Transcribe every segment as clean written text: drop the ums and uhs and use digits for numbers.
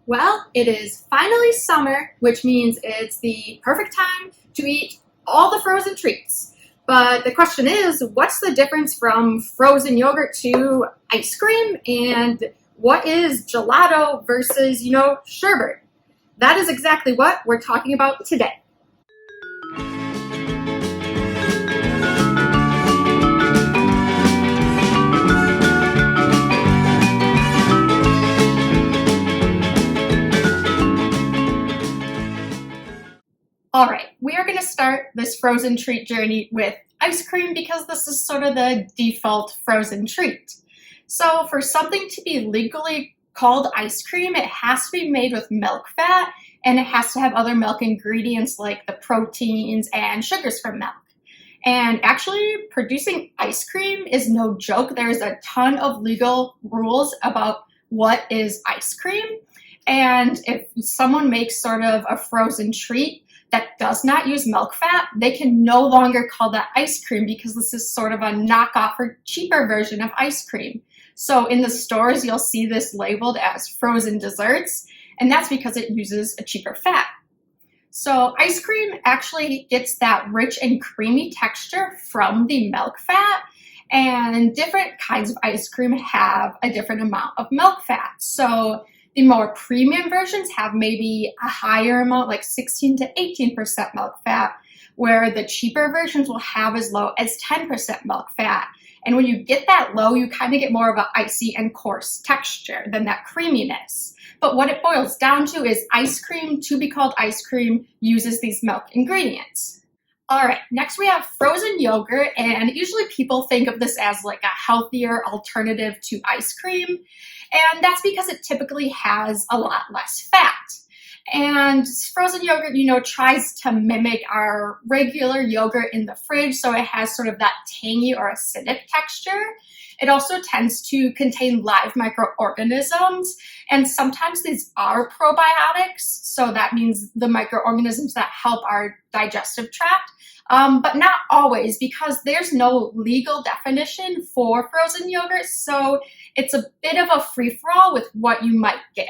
Well, it is finally summer, which means it's the perfect time to eat all the frozen treats. But the question is, what's the difference from frozen yogurt to ice cream? And what is gelato versus, sherbet? That is exactly what we're talking about today. All right, we are going to start this frozen treat journey with ice cream because this is sort of the default frozen treat. So for something to be legally called ice cream, it has to be made with milk fat and it has to have other milk ingredients like the proteins and sugars from milk. And actually, producing ice cream is no joke. There's a ton of legal rules about what is ice cream. And if someone makes sort of a frozen treat that does not use milk fat, they can no longer call that ice cream because this is sort of a knockoff or cheaper version of ice cream. So in the stores, you'll see this labeled as frozen desserts, and that's because it uses a cheaper fat. So ice cream actually gets that rich and creamy texture from the milk fat, and different kinds of ice cream have a different amount of milk fat. So the more premium versions have maybe a higher amount, like 16 to 18% milk fat, where the cheaper versions will have as low as 10% milk fat. And when you get that low, you kind of get more of an icy and coarse texture than that creaminess. But what it boils down to is ice cream, to be called ice cream, uses these milk ingredients. All right, next we have frozen yogurt, and usually people think of this as like a healthier alternative to ice cream, and that's because it typically has a lot less fat. And frozen yogurt, tries to mimic our regular yogurt in the fridge, so it has sort of that tangy or acidic texture. It also tends to contain live microorganisms, and sometimes these are probiotics, so that means the microorganisms that help our digestive tract, but not always because there's no legal definition for frozen yogurt, so it's a bit of a free-for-all with what you might get.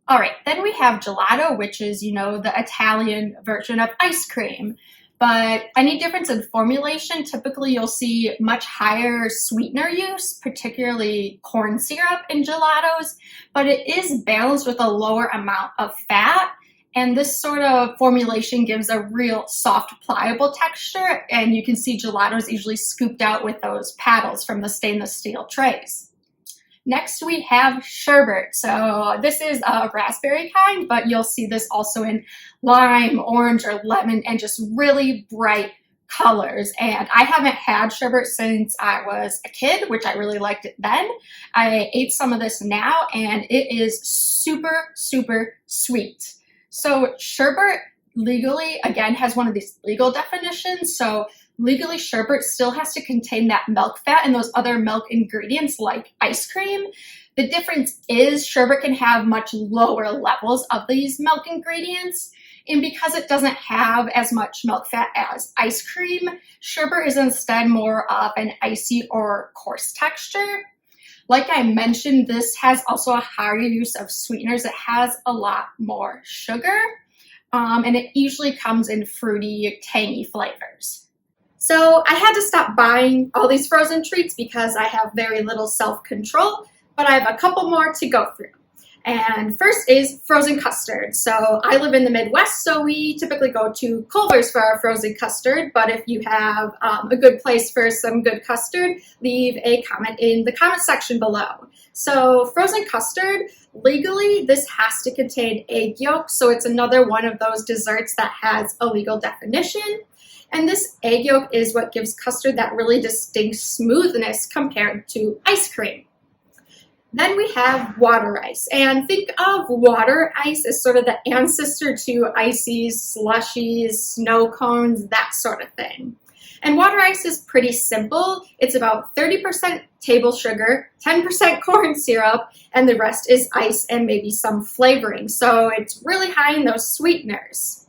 All right, then we have gelato, which is, the Italian version of ice cream. But any difference in formulation, typically you'll see much higher sweetener use, particularly corn syrup in gelatos, but it is balanced with a lower amount of fat. And this sort of formulation gives a real soft, pliable texture. And you can see gelatos usually scooped out with those paddles from the stainless steel trays. Next, we have sherbet. So this is a raspberry kind, but you'll see this also in lime, orange, or lemon, and just really bright colors. And I haven't had sherbet since I was a kid, which I really liked it then. I ate some of this now, and it is super, super sweet. So sherbet legally, again, has one of these legal definitions. So legally, sherbet still has to contain that milk fat and those other milk ingredients like ice cream. The difference is sherbet can have much lower levels of these milk ingredients. And because it doesn't have as much milk fat as ice cream, sherbet is instead more of an icy or coarse texture. Like I mentioned, this has also a higher use of sweeteners. It has a lot more sugar, and it usually comes in fruity, tangy flavors. So I had to stop buying all these frozen treats because I have very little self-control, but I have a couple more to go through. And first is frozen custard. So I live in the Midwest, so we typically go to Culver's for our frozen custard, but if you have a good place for some good custard, leave a comment in the comment section below. So frozen custard, legally, this has to contain egg yolk, so it's another one of those desserts that has a legal definition. And this egg yolk is what gives custard that really distinct smoothness compared to ice cream. Then we have water ice. And think of water ice as sort of the ancestor to ices, slushies, snow cones, that sort of thing. And water ice is pretty simple. It's about 30% table sugar, 10% corn syrup, and the rest is ice and maybe some flavoring. So it's really high in those sweeteners.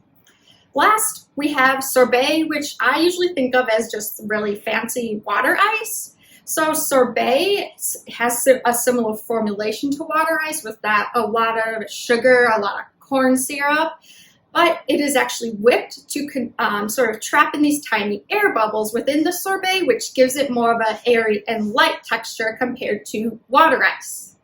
Last, we have sorbet, which I usually think of as just really fancy water ice. So sorbet has a similar formulation to water ice with that a lot of sugar, a lot of corn syrup, but it is actually whipped to sort of trap in these tiny air bubbles within the sorbet, which gives it more of an airy and light texture compared to water ice.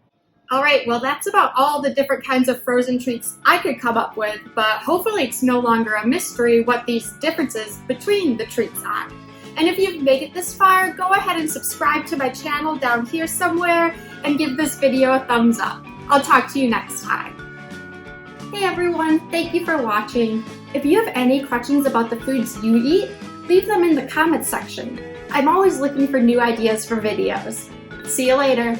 All right, well, that's about all the different kinds of frozen treats I could come up with, but hopefully it's no longer a mystery what these differences between the treats are. And if you've made it this far, go ahead and subscribe to my channel down here somewhere and give this video a thumbs up. I'll talk to you next time. Hey everyone, thank you for watching. If you have any questions about the foods you eat, leave them in the comments section. I'm always looking for new ideas for videos. See you later.